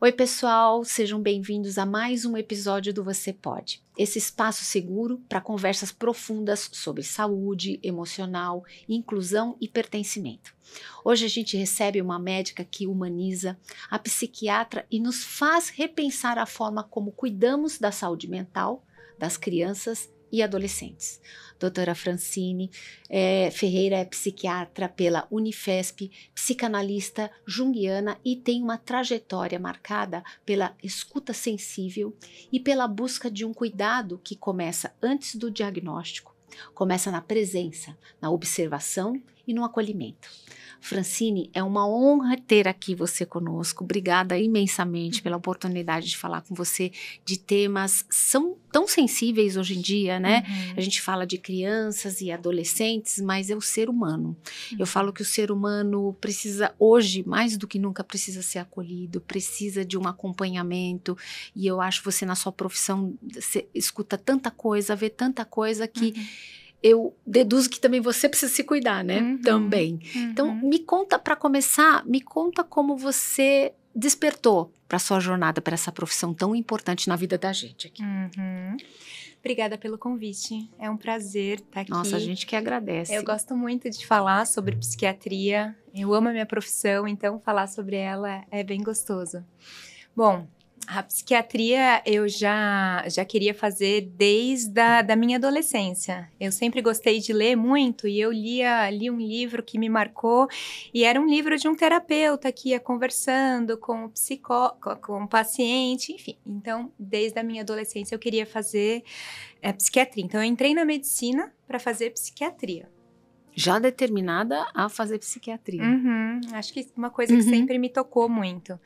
Oi, pessoal, sejam bem-vindos a mais um episódio do Você Pode. Esse espaço seguro para conversas profundas sobre saúde emocional, inclusão e pertencimento. Hoje a gente recebe uma médica que humaniza, a psiquiatra e nos faz repensar a forma como cuidamos da saúde mental das crianças e adolescentes. Doutora Francine Ferreira é psiquiatra pela Unifesp, psicanalista junguiana e tem uma trajetória marcada pela escuta sensível e pela busca de um cuidado que começa antes do diagnóstico, começa na presença, na observação e no acolhimento. Francine, é uma honra ter aqui você conosco. Obrigada imensamente pela oportunidade de falar com você de temas são tão sensíveis hoje em dia, né? A gente fala de crianças e adolescentes, mas é o ser humano. Eu falo que o ser humano precisa, hoje, mais do que nunca, precisa ser acolhido, precisa de um acompanhamento. E eu acho que você, na sua profissão, você escuta tanta coisa, vê tanta coisa que eu deduzo que também você precisa se cuidar, né? Também. Então, me conta, para começar, me conta como você despertou para sua jornada, para essa profissão tão importante na vida da gente aqui. Obrigada pelo convite. É um prazer estar aqui. Nossa, a gente que agradece. Eu gosto muito de falar sobre psiquiatria. Eu amo a minha profissão, então falar sobre ela é bem gostoso. Bom, a psiquiatria eu já queria fazer desde a minha adolescência. Eu sempre gostei de ler muito e eu li um livro que me marcou e era um livro de um terapeuta que ia conversando com o paciente, enfim. Então, desde a minha adolescência eu queria fazer psiquiatria. Então, eu entrei na medicina para fazer psiquiatria. Já determinada a fazer psiquiatria. Acho que uma coisa que sempre me tocou muito.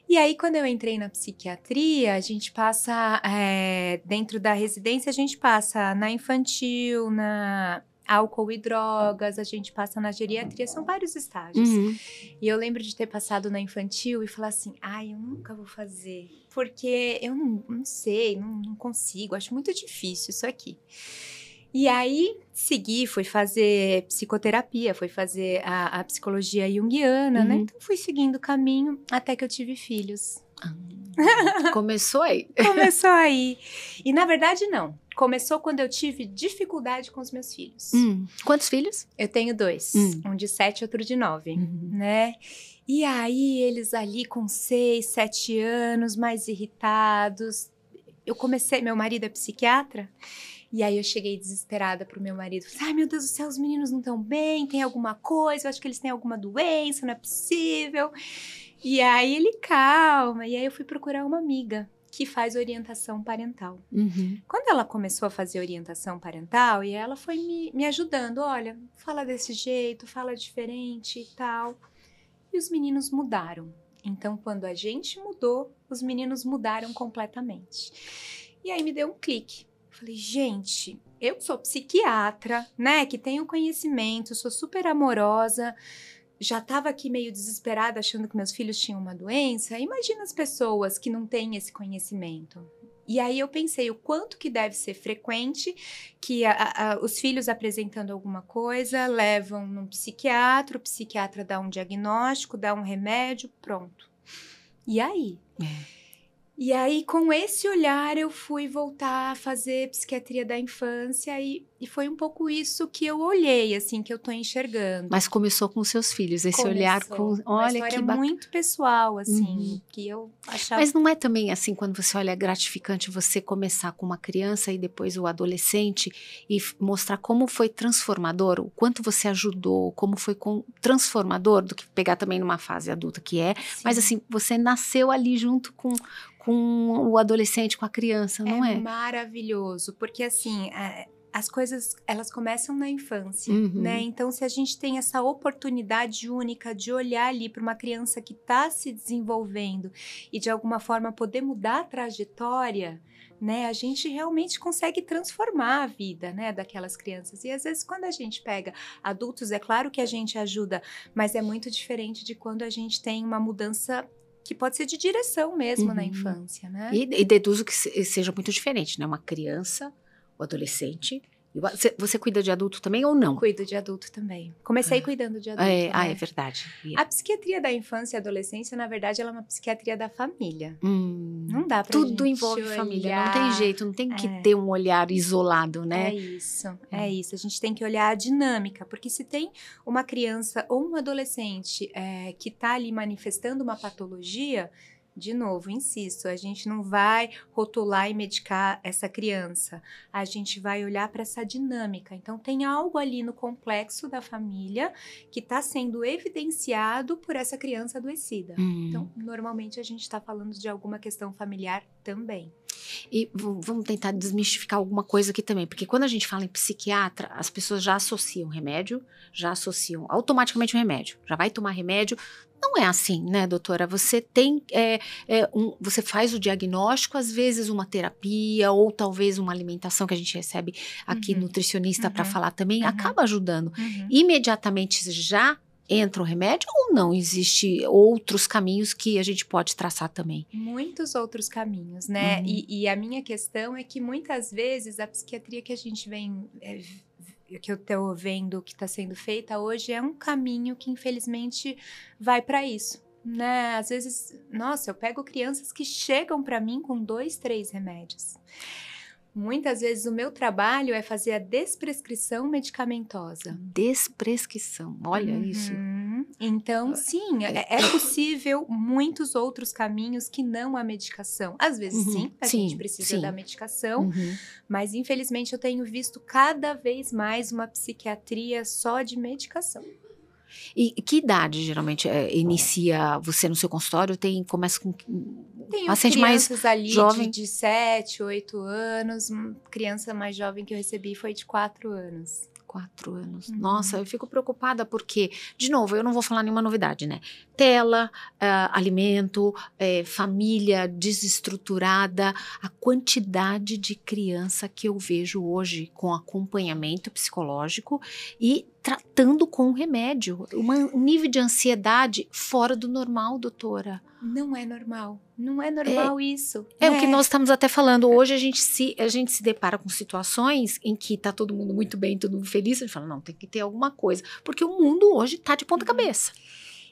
E aí, quando eu entrei na psiquiatria, a gente passa, dentro da residência, a gente passa na infantil, na álcool e drogas, a gente passa na geriatria, são vários estágios. E eu lembro de ter passado na infantil e falar assim, eu nunca vou fazer, porque eu não sei, não consigo, acho muito difícil isso aqui. E aí, fui fazer psicoterapia, fui fazer a psicologia junguiana, né? Então, fui seguindo o caminho até que eu tive filhos. Começou aí. Começou aí. E, na verdade, não. Começou quando eu tive dificuldade com os meus filhos. Quantos filhos? Eu tenho 2. Um de 7 e outro de 9, né? E aí, eles ali com 6, 7 anos, mais irritados. Meu marido é psiquiatra. E aí eu cheguei desesperada pro meu marido. Falei, meu Deus do céu, os meninos não estão bem, tem alguma coisa, eu acho que eles têm alguma doença, não é possível. E aí ele, calma. E aí eu fui procurar uma amiga que faz orientação parental. Quando ela começou a fazer orientação parental, e ela foi me ajudando. Olha, fala desse jeito, fala diferente e tal. E os meninos mudaram. Então, quando a gente mudou, os meninos mudaram completamente. E aí me deu um clique. Falei, gente, eu sou psiquiatra, né, que tenho conhecimento, sou super amorosa, já estava aqui meio desesperada achando que meus filhos tinham uma doença. Imagina as pessoas que não têm esse conhecimento. E aí eu pensei o quanto que deve ser frequente que os filhos apresentando alguma coisa, levam num psiquiatra, o psiquiatra dá um diagnóstico, dá um remédio, pronto. E aí? E aí, com esse olhar, eu fui voltar a fazer psiquiatria da infância e foi um pouco isso que eu olhei, assim, que eu tô enxergando. Mas começou com os seus filhos, esse olhar com... Olha, uma história muito pessoal, assim, que eu achava... Mas não é também assim, quando você olha, gratificante você começar com uma criança e depois o adolescente e mostrar como foi transformador, o quanto você ajudou, como foi transformador do que pegar também numa fase adulta que é. Sim. Mas assim, você nasceu ali junto com o adolescente, com a criança, não é? É maravilhoso, porque assim... As coisas, elas começam na infância, né? Então, se a gente tem essa oportunidade única de olhar ali para uma criança que está se desenvolvendo e, de alguma forma, poder mudar a trajetória, né? A gente realmente consegue transformar a vida, né, daquelas crianças. E, às vezes, quando a gente pega adultos, é claro que a gente ajuda, mas é muito diferente de quando a gente tem uma mudança que pode ser de direção mesmo na infância, né? E deduzo que seja muito diferente, né? Uma criança... O adolescente Você cuida de adulto também ou não? Cuido de adulto também. Comecei cuidando de adulto. É verdade. A psiquiatria da infância e adolescência, na verdade, ela é uma psiquiatria da família. Não dá pra Tudo gente envolve olhar... família, não tem jeito, não tem que ter um olhar isolado, né? É isso. A gente tem que olhar a dinâmica, porque se tem uma criança ou um adolescente que tá ali manifestando uma patologia, de novo, insisto, a gente não vai rotular e medicar essa criança. A gente vai olhar para essa dinâmica. Então, tem algo ali no complexo da família que está sendo evidenciado por essa criança adoecida. Então, normalmente, a gente está falando de alguma questão familiar também. E vamos tentar desmistificar alguma coisa aqui também, porque quando a gente fala em psiquiatra, as pessoas já associam remédio, já associam automaticamente o remédio, já vai tomar remédio. Não é assim, né, doutora? Você tem, você faz o diagnóstico, às vezes uma terapia ou talvez uma alimentação que a gente recebe aqui, nutricionista para falar também, acaba ajudando. Imediatamente já entra o remédio ou não? Existe outros caminhos que a gente pode traçar também? Muitos outros caminhos, né? E a minha questão é que muitas vezes a psiquiatria que a gente vem... que eu estou vendo que está sendo feita hoje é um caminho que infelizmente vai para isso, né? Às vezes, nossa, eu pego crianças que chegam para mim com 2, 3 remédios. Muitas vezes o meu trabalho é fazer a desprescrição medicamentosa. Desprescrição, olha isso. Então, sim, é possível muitos outros caminhos que não a medicação. Às vezes, sim, a gente precisa da medicação, mas infelizmente eu tenho visto cada vez mais uma psiquiatria só de medicação. E que idade geralmente inicia você no seu consultório? Começa com paciente mais ali jovem? De 7, 8 anos. Criança mais jovem que eu recebi foi de 4 anos. 4 anos. Nossa, eu fico preocupada porque, de novo, eu não vou falar nenhuma novidade, né? Tela, alimento, família desestruturada, a quantidade de criança que eu vejo hoje com acompanhamento psicológico e tratando com remédio. Um nível de ansiedade fora do normal, doutora. Não é normal. Não é normal isso. O que nós estamos até falando. Hoje a gente se depara com situações em que tá todo mundo muito bem, todo mundo feliz. A gente fala, não, tem que ter alguma coisa. Porque o mundo hoje tá de ponta cabeça.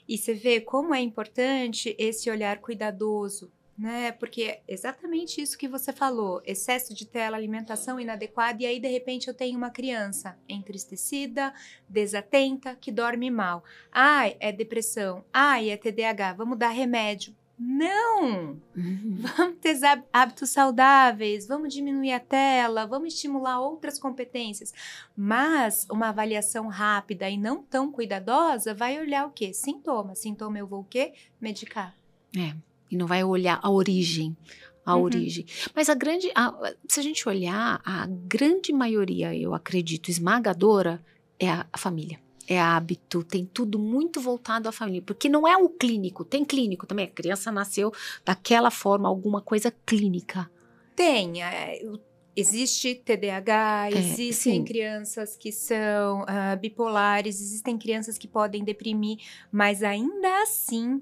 E você vê como é importante esse olhar cuidadoso, né? Porque é exatamente isso que você falou. Excesso de tela, alimentação inadequada. E aí, de repente, eu tenho uma criança entristecida, desatenta, que dorme mal. Ai, é depressão. Ai, é TDAH. Vamos dar remédio. Não! Vamos ter hábitos saudáveis, vamos diminuir a tela, vamos estimular outras competências. Mas uma avaliação rápida e não tão cuidadosa vai olhar o quê? Sintoma. Sintoma eu vou o quê? Medicar. E não vai olhar a origem. Mas se a gente olhar, a grande maioria, eu acredito, esmagadora, é a família. É hábito, tem tudo muito voltado à família, porque não é o clínico, tem clínico também, a criança nasceu daquela forma, alguma coisa clínica. Tem, existe TDAH, existem crianças que são bipolares, existem crianças que podem deprimir, mas ainda assim,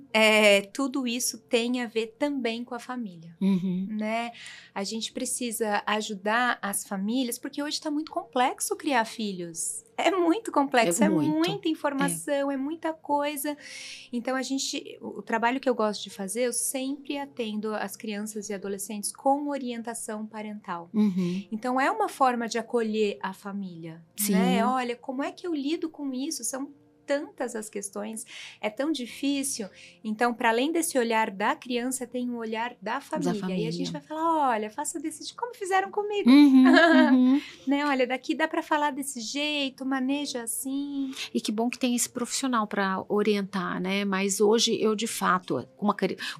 tudo isso tem a ver também com a família, né? A gente precisa ajudar as famílias, porque hoje está muito complexo criar filhos. É muito complexo, muita informação, é muita coisa. Então, o trabalho que eu gosto de fazer, eu sempre atendo as crianças e adolescentes com orientação parental. Então, é uma forma de acolher a família, né? Olha, como é que eu lido com isso? São tantas as questões, é tão difícil. Então, para além desse olhar da criança, tem um olhar da família. E a gente vai falar, olha, faça desse jeito, como fizeram comigo. Né? Olha, daqui dá para falar desse jeito, maneja assim. E que bom que tem esse profissional para orientar, né? Mas hoje eu, de fato, com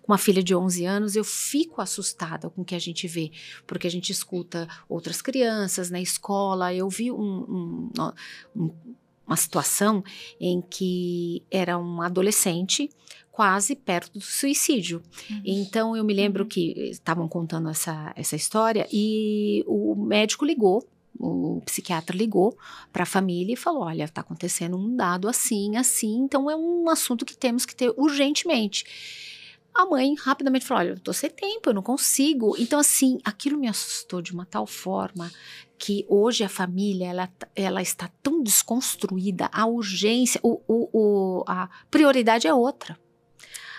uma filha de 11 anos, eu fico assustada com o que a gente vê, porque a gente escuta outras crianças na escola. Eu vi uma situação em que era um adolescente quase perto do suicídio. Então, eu me lembro que estavam contando essa história e o médico ligou, o psiquiatra ligou para a família e falou, olha, está acontecendo um dado assim, então é um assunto que temos que ter urgentemente. A mãe rapidamente falou, olha, eu tô sem tempo, eu não consigo. Então, assim, aquilo me assustou de uma tal forma que hoje a família, ela está tão desconstruída, a urgência, a prioridade é outra.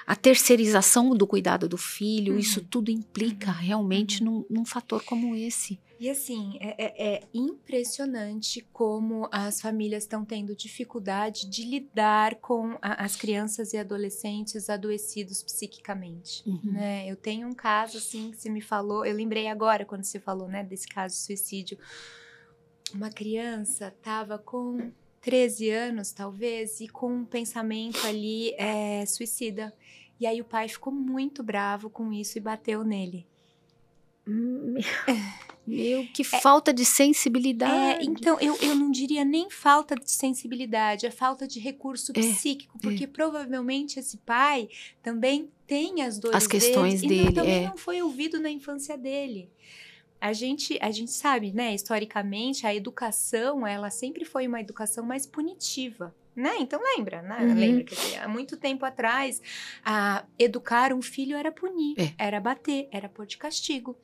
A terceirização do cuidado do filho, isso tudo implica realmente num fator como esse. E assim, é impressionante como as famílias estão tendo dificuldade de lidar com as crianças e adolescentes adoecidos psiquicamente, né? Eu tenho um caso, assim, que você me falou, eu lembrei agora quando você falou, né, desse caso de suicídio. Uma criança estava com 13 anos, talvez, e com um pensamento ali suicida. E aí o pai ficou muito bravo com isso e bateu nele. Meu, que falta de sensibilidade. Então, eu não diria nem falta de sensibilidade, é falta de recurso psíquico, porque provavelmente esse pai também tem as dores as questões dele, e também não foi ouvido na infância dele. A gente sabe, né, historicamente, a educação, ela sempre foi uma educação mais punitiva, né? Então lembra, né? Lembra que há muito tempo atrás, educar um filho era punir, era bater, era pôr de castigo.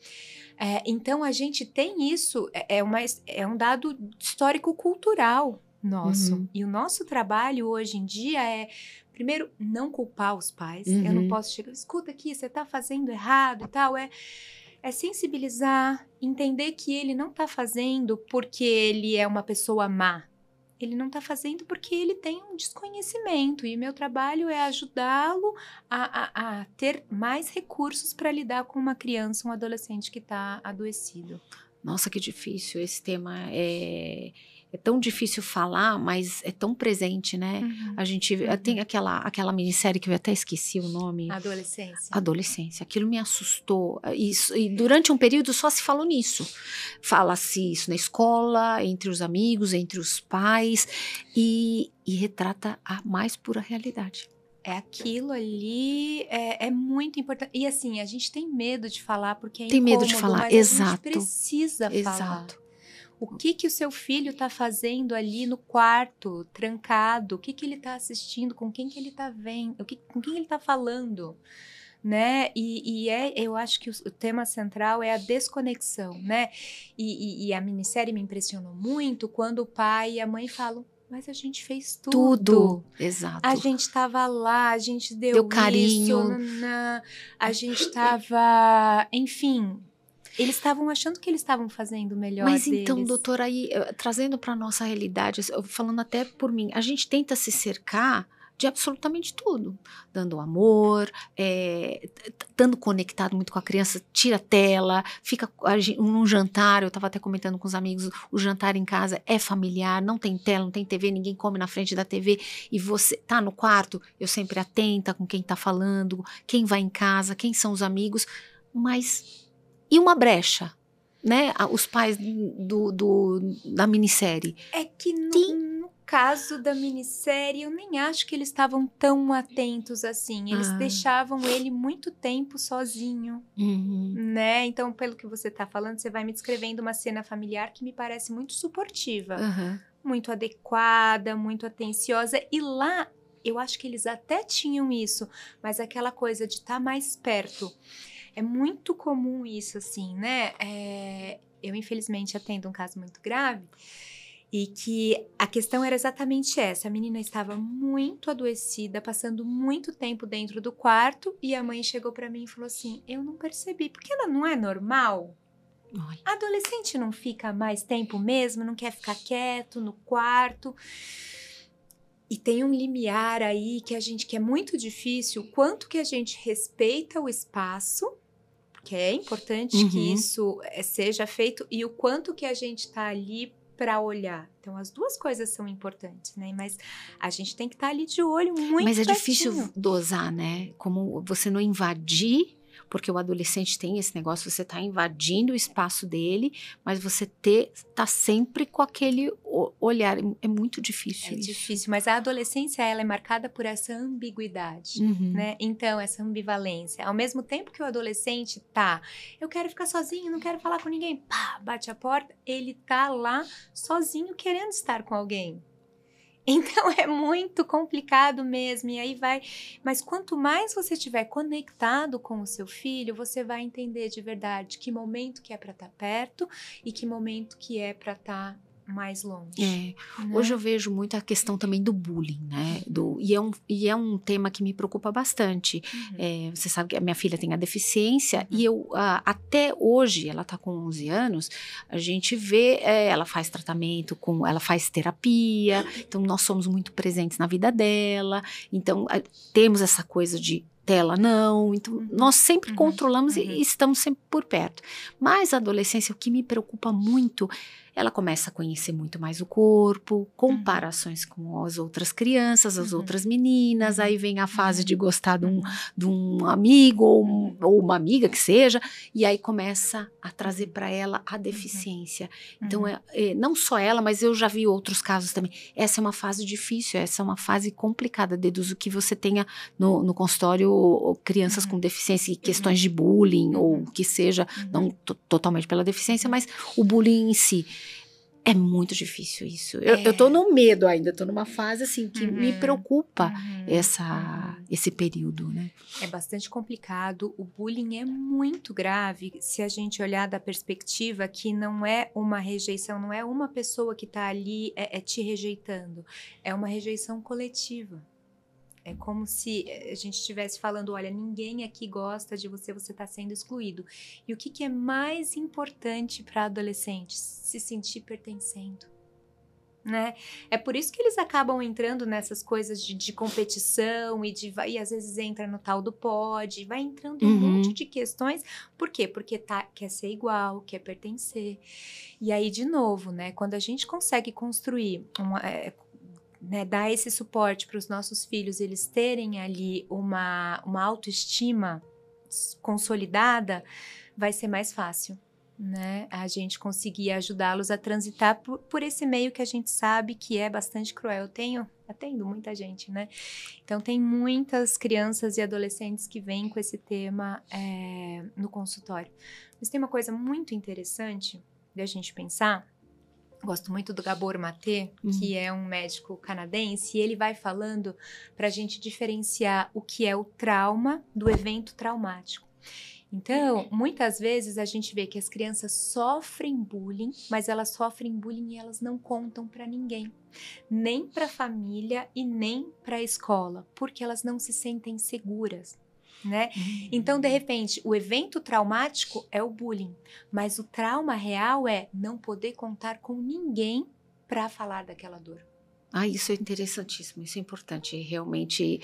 Então a gente tem isso, é um dado histórico-cultural nosso. E o nosso trabalho hoje em dia é, primeiro, não culpar os pais. Eu não posso chegar, escuta aqui, você tá fazendo errado e tal, é sensibilizar, entender que ele não tá fazendo porque ele é uma pessoa má. Ele não tá fazendo porque ele tem um desconhecimento. E meu trabalho é ajudá-lo a ter mais recursos para lidar com uma criança, um adolescente que tá adoecido. Nossa, que difícil. Esse tema é tão difícil falar, mas é tão presente, né? A gente tem aquela minissérie que eu até esqueci o nome. Adolescência. Aquilo me assustou. Isso, e durante um período só se falou nisso. Fala-se isso na escola, entre os amigos, entre os pais, e retrata a mais pura realidade. Aquilo ali é muito importante. E assim, a gente tem medo de falar porque é tem incômodo, medo de falar, mas exato. a gente precisa falar. O que o seu filho está fazendo ali no quarto, trancado? O que ele está assistindo? Com quem que ele está vendo? Com quem ele está falando? Né? Eu acho que o tema central é a desconexão, né? E a minissérie me impressionou muito quando o pai e a mãe falam, mas a gente fez tudo. Exato. A gente estava lá, a gente deu carinho. A gente estava, enfim... Eles estavam achando que eles estavam fazendo o melhor deles. Mas então, doutora, aí, trazendo para a nossa realidade, falando até por mim, a gente tenta se cercar de absolutamente tudo. Dando amor, estando conectado muito com a criança, tira a tela, fica num jantar, eu estava até comentando com os amigos, o jantar em casa é familiar, não tem tela, não tem TV, ninguém come na frente da TV, e você tá no quarto, eu sempre atenta com quem tá falando, quem vai em casa, quem são os amigos, e uma brecha, né? Os pais da minissérie. É que no caso da minissérie, eu nem acho que eles estavam tão atentos assim. Eles deixavam ele muito tempo sozinho, né? Então, pelo que você tá falando, você vai me descrevendo uma cena familiar que me parece muito suportiva. Muito adequada, muito atenciosa. E lá, eu acho que eles até tinham isso, mas aquela coisa de estar mais perto... É muito comum isso, assim, né? Eu, infelizmente, atendo um caso muito grave e que a questão era exatamente essa. A menina estava muito adoecida, passando muito tempo dentro do quarto e a mãe chegou para mim e falou assim, eu não percebi, porque ela não é normal? A adolescente não fica mais tempo mesmo, não quer ficar quieto no quarto... E tem um limiar aí que é muito difícil, o quanto que a gente respeita o espaço, porque é importante que isso seja feito, e o quanto que a gente está ali para olhar. Então, as duas coisas são importantes, né? Mas a gente tem que estar ali de olho muito Mas é pertinho. difícil dosar, né? Como você não invadir... Porque o adolescente tem esse negócio, você tá invadindo o espaço dele, mas você tá sempre com aquele olhar. É muito difícil isso. É difícil, mas a adolescência, ela é marcada por essa ambiguidade, né? Então, essa ambivalência. Ao mesmo tempo que o adolescente eu quero ficar sozinho, não quero falar com ninguém, pá, bate a porta, ele tá lá sozinho querendo estar com alguém. Então é muito complicado mesmo, e aí vai. Mas quanto mais você estiver conectado com o seu filho, você vai entender de verdade que momento que é para estar perto e que momento que é para estar mais longe. Né? Hoje eu vejo muito a questão também do bullying, né? E é um tema que me preocupa bastante. Você sabe que a minha filha tem a deficiência e até hoje, ela está com 11 anos, a gente vê, ela faz tratamento, ela faz terapia, então nós somos muito presentes na vida dela, então temos essa coisa de tela não, então nós sempre controlamos e estamos sempre por perto. Mas a adolescência, o que me preocupa muito, ela começa a conhecer muito mais o corpo, comparações com as outras crianças, as outras meninas, aí vem a fase de gostar de um amigo ou uma amiga que seja, e aí começa a trazer para ela a deficiência. Então, não só ela, mas eu já vi outros casos também. Essa é uma fase difícil, essa é uma fase complicada. Deduzo que você tenha no consultório crianças com deficiência e questões de bullying, ou que seja, não totalmente pela deficiência, mas o bullying em si. É muito difícil isso. Eu tô no medo ainda, tô numa fase assim que me preocupa esse período, né? É bastante complicado. O bullying é muito grave se a gente olhar da perspectiva que não é uma rejeição, não é uma pessoa que tá ali te rejeitando, é uma rejeição coletiva. É como se a gente estivesse falando, olha, ninguém aqui gosta de você, você está sendo excluído. E o que é mais importante para adolescentes? Se sentir pertencendo, né? É por isso que eles acabam entrando nessas coisas de competição e às vezes entra no tal do pod, vai entrando um monte de questões. Por quê? Porque quer ser igual, quer pertencer. E aí, de novo, né? Quando a gente consegue construir dar esse suporte para os nossos filhos, eles terem ali uma autoestima consolidada, vai ser mais fácil, né? A gente conseguir ajudá-los a transitar por esse meio que a gente sabe que é bastante cruel. Atendo muita gente, né? Então, tem muitas crianças e adolescentes que vêm com esse tema no consultório. Mas tem uma coisa muito interessante de a gente pensar. Gosto muito do Gabor Maté, que é um médico canadense, e ele vai falando para a gente diferenciar o que é o trauma do evento traumático. Então, muitas vezes a gente vê que as crianças sofrem bullying, mas elas sofrem bullying e elas não contam para ninguém, nem para a família e nem para a escola, porque elas não se sentem seguras. Né? Então, de repente, o evento traumático é o bullying, mas o trauma real é não poder contar com ninguém para falar daquela dor. Isso é interessantíssimo, isso é importante, realmente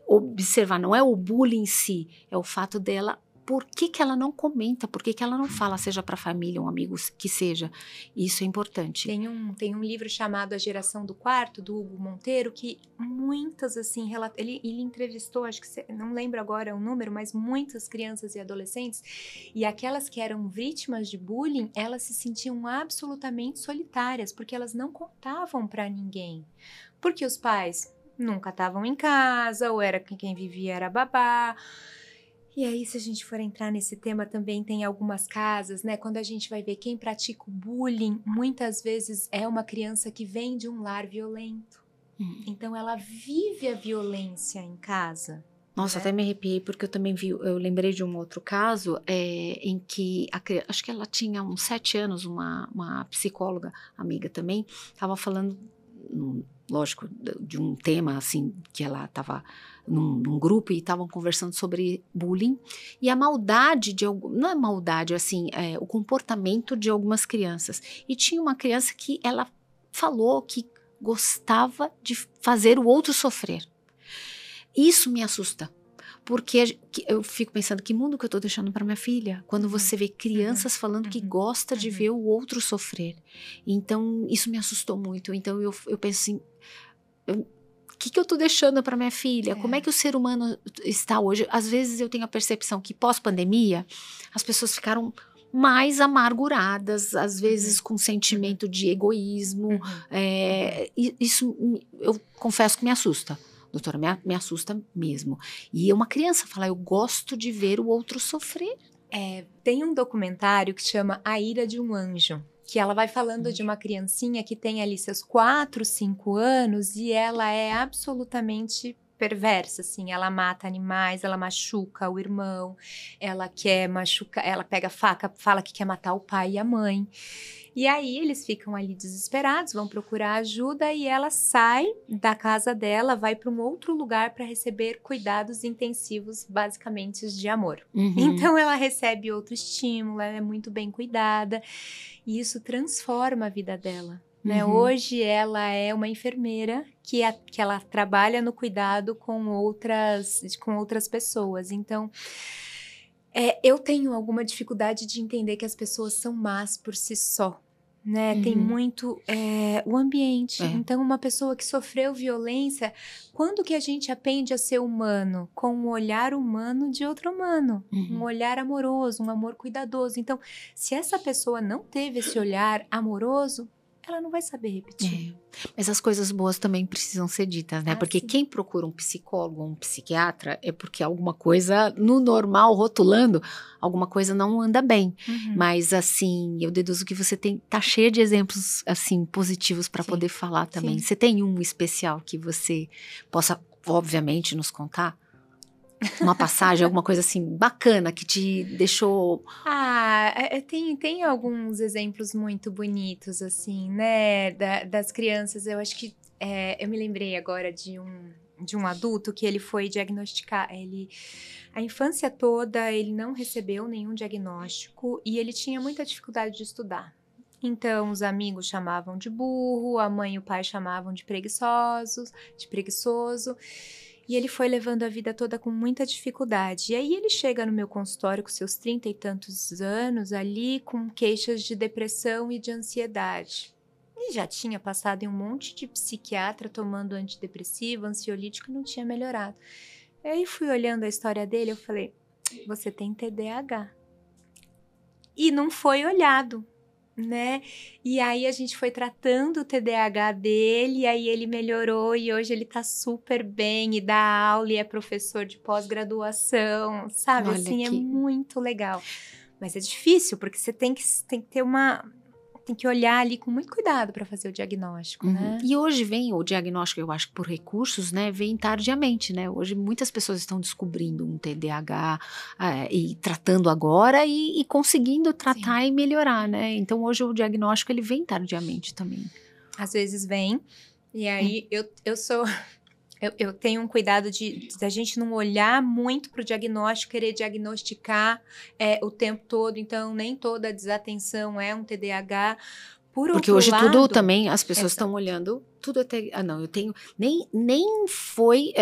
observar, não é o bullying em si, é o fato dela, por que ela não comenta, por que ela não fala, seja para família, um amigo que seja, isso é importante. Tem um livro chamado A Geração do Quarto, do Hugo Monteiro, que muitas, assim, ele entrevistou, acho que, não lembro agora o número, mas muitas crianças e adolescentes, e aquelas que eram vítimas de bullying, elas se sentiam absolutamente solitárias, porque elas não contavam para ninguém, porque os pais nunca estavam em casa, ou era quem vivia era babá. E aí, se a gente for entrar nesse tema, também tem algumas casas, né? Quando a gente vai ver quem pratica o bullying, muitas vezes é uma criança que vem de um lar violento. Então, ela vive a violência em casa. Nossa, até me arrepiei, porque eu também eu lembrei de um outro caso em que, acho que ela tinha uns 7 anos, uma psicóloga amiga também, estava falando, lógico, de um tema assim, que ela estava num grupo e estavam conversando sobre bullying e a maldade não é maldade, assim, o comportamento de algumas crianças. E tinha uma criança que ela falou que gostava de fazer o outro sofrer. Isso me assusta, porque eu fico pensando, que mundo que eu tô deixando para minha filha? Quando você vê crianças falando que gosta de ver o outro sofrer. Então, isso me assustou muito. Então, eu penso assim, o que eu tô deixando para minha filha? Como é que o ser humano está hoje? Às vezes eu tenho a percepção que pós-pandemia, as pessoas ficaram mais amarguradas, às vezes com sentimento de egoísmo. Isso, eu confesso que me assusta. Doutora, me assusta mesmo. E uma criança fala, eu gosto de ver o outro sofrer. Tem um documentário que chama A Ira de um Anjo. que ela vai falando de uma criancinha que tem ali seus 4, 5 anos e ela é absolutamente perversa, assim, ela mata animais, ela machuca o irmão, ela quer machucar, ela pega a faca, fala que quer matar o pai e a mãe. E aí eles ficam ali desesperados, vão procurar ajuda e ela sai da casa dela, vai para um outro lugar para receber cuidados intensivos, basicamente de amor. Então ela recebe outro estímulo, ela é muito bem cuidada e isso transforma a vida dela. Né? Hoje ela é uma enfermeira que ela trabalha no cuidado com outras pessoas. Então, eu tenho alguma dificuldade de entender que as pessoas são más por si só. Né? Tem muito o ambiente. Então, uma pessoa que sofreu violência, quando que a gente aprende a ser humano? Com um olhar humano de outro humano. Um olhar amoroso, um amor cuidadoso. Então, se essa pessoa não teve esse olhar amoroso, ela não vai saber repetir. Mas as coisas boas também precisam ser ditas, né? Porque sim. Quem procura um psicólogo ou um psiquiatra é porque alguma coisa, no normal, rotulando, alguma coisa não anda bem. Mas, assim, eu deduzo que você tá cheia de exemplos, assim, positivos para poder falar também. Você tem um especial que você possa, obviamente, nos contar? Uma passagem, alguma coisa assim bacana que te deixou... Tem alguns exemplos muito bonitos, assim, né, das crianças. Eu acho que, eu me lembrei agora de um adulto que ele foi diagnosticar, a infância toda ele não recebeu nenhum diagnóstico e ele tinha muita dificuldade de estudar. Então, os amigos chamavam de burro, a mãe e o pai chamavam de preguiçoso. E ele foi levando a vida toda com muita dificuldade. E aí ele chega no meu consultório com seus 30 e tantos anos ali, com queixas de depressão e de ansiedade. E já tinha passado em um monte de psiquiatra tomando antidepressivo, ansiolítico e não tinha melhorado. Aí fui olhando a história dele, eu falei, você tem TDAH. E não foi olhado. Né? E aí a gente foi tratando o TDAH dele, e aí ele melhorou e hoje ele tá super bem e dá aula e é professor de pós-graduação, sabe? Olha assim, é muito legal. Mas é difícil, porque você tem que ter tem que olhar ali com muito cuidado para fazer o diagnóstico, né? E hoje vem o diagnóstico, eu acho que por recursos, né? Vem tardiamente, né? Hoje muitas pessoas estão descobrindo um TDAH e tratando agora e conseguindo tratar e melhorar, né? Então hoje o diagnóstico ele vem tardiamente também. Às vezes vem, e aí eu tenho um cuidado da gente não olhar muito para o diagnóstico, querer diagnosticar o tempo todo. Então, nem toda desatenção é um TDAH. Porque hoje tudo também, as pessoas estão olhando, tudo até... não, eu tenho... Nem foi...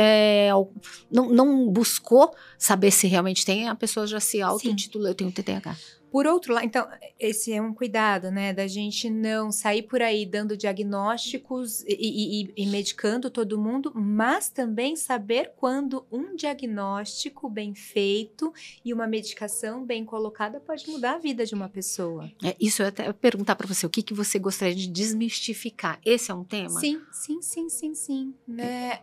não buscou saber se realmente tem, a pessoa já se auto-intitula, eu tenho TDAH. Por outro lado, então, esse é um cuidado, né, da gente não sair por aí dando diagnósticos e medicando todo mundo, mas também saber quando um diagnóstico bem feito e uma medicação bem colocada pode mudar a vida de uma pessoa. Isso eu até perguntar para você, o que você gostaria de desmistificar? Esse é um tema? Sim, né?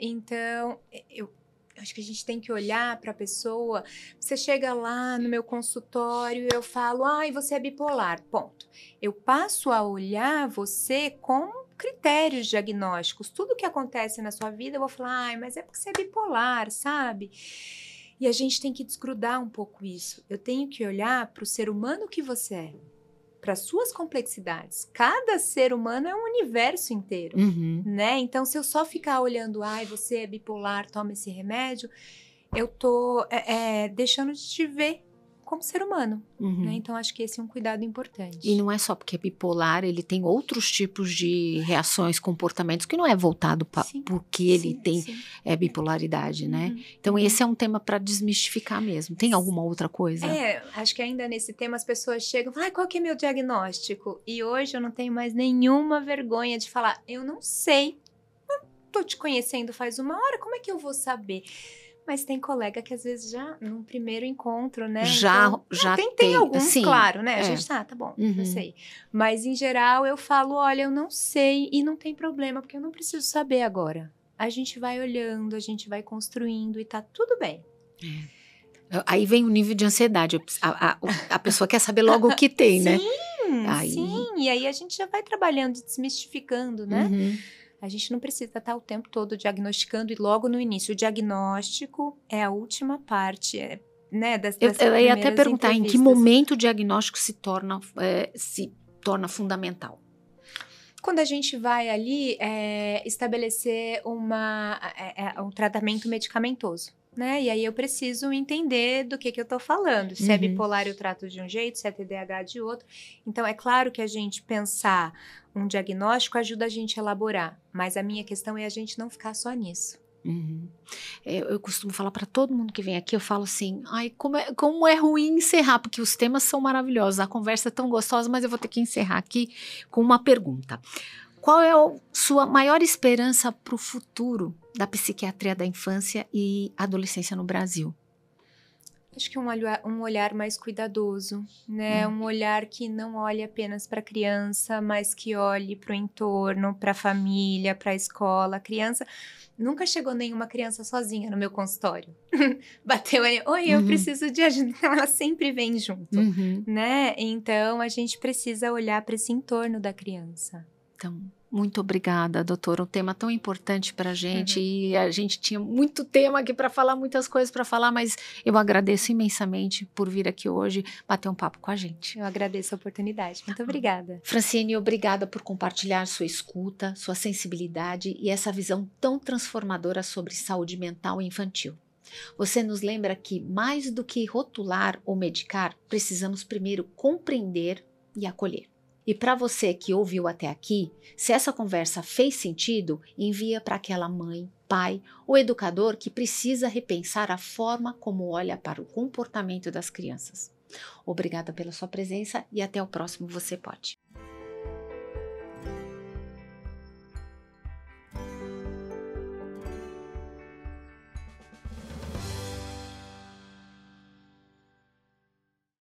Então, eu acho que a gente tem que olhar para a pessoa. Você chega lá no meu consultório, eu falo, você é bipolar, ponto. Eu passo a olhar você com critérios diagnósticos. Tudo que acontece na sua vida, eu vou falar, mas é porque você é bipolar, sabe? E a gente tem que desgrudar um pouco isso. Eu tenho que olhar para o ser humano que você é, para suas complexidades. Cada ser humano é um universo inteiro, né? Então, se eu só ficar olhando, você é bipolar, toma esse remédio, eu tô deixando de te ver como ser humano, né? Então, acho que esse é um cuidado importante. E não é só porque é bipolar, ele tem outros tipos de reações, comportamentos, que não é voltado porque ele tem bipolaridade, né? Então, esse é um tema para desmistificar mesmo. Tem alguma outra coisa? Acho que ainda nesse tema as pessoas chegam e falam, qual que é meu diagnóstico? E hoje eu não tenho mais nenhuma vergonha de falar, eu não sei, eu tô te conhecendo faz uma hora, como é que eu vou saber? Mas tem colega que às vezes já, num primeiro encontro, né? Já tem alguns, claro, né? A gente tá bom, não sei. Mas, em geral, eu falo, olha, eu não sei e não tem problema, porque eu não preciso saber agora. A gente vai olhando, a gente vai construindo e tá tudo bem. Aí vem o nível de ansiedade. A pessoa quer saber logo o que tem, né? Sim, sim. E aí a gente já vai trabalhando, desmistificando, né? Uhum. A gente não precisa estar o tempo todo diagnosticando e logo no início. O diagnóstico é a última parte, né? Das Eu ia até perguntar em que momento o diagnóstico se torna fundamental. Quando a gente vai ali estabelecer um tratamento medicamentoso, né? E aí eu preciso entender do que eu tô falando. Se é bipolar eu trato de um jeito, se é TDAH de outro. Então é claro que a gente pensar um diagnóstico ajuda a gente a elaborar, mas a minha questão é a gente não ficar só nisso. Eu costumo falar para todo mundo que vem aqui, eu falo assim, ai, como é ruim encerrar, porque os temas são maravilhosos, a conversa é tão gostosa, mas eu vou ter que encerrar aqui com uma pergunta. Qual é a sua maior esperança para o futuro da psiquiatria da infância e adolescência no Brasil? Acho que um olhar mais cuidadoso, né? Um olhar que não olhe apenas para a criança, mas que olhe para o entorno, para a família, para a escola. A criança... Nunca chegou nenhuma criança sozinha no meu consultório. Bateu ali, oi, eu preciso de ajuda. Ela sempre vem junto, né? Então, a gente precisa olhar para esse entorno da criança. Então, muito obrigada, doutora. Um tema tão importante para a gente e a gente tinha muito tema aqui para falar, muitas coisas para falar, mas eu agradeço imensamente por vir aqui hoje bater um papo com a gente. Eu agradeço a oportunidade. Muito obrigada. Franciene, obrigada por compartilhar sua escuta, sua sensibilidade e essa visão tão transformadora sobre saúde mental infantil. Você nos lembra que, mais do que rotular ou medicar, precisamos primeiro compreender e acolher. E para você que ouviu até aqui, se essa conversa fez sentido, envia para aquela mãe, pai ou educador que precisa repensar a forma como olha para o comportamento das crianças. Obrigada pela sua presença e até o próximo Você Pode.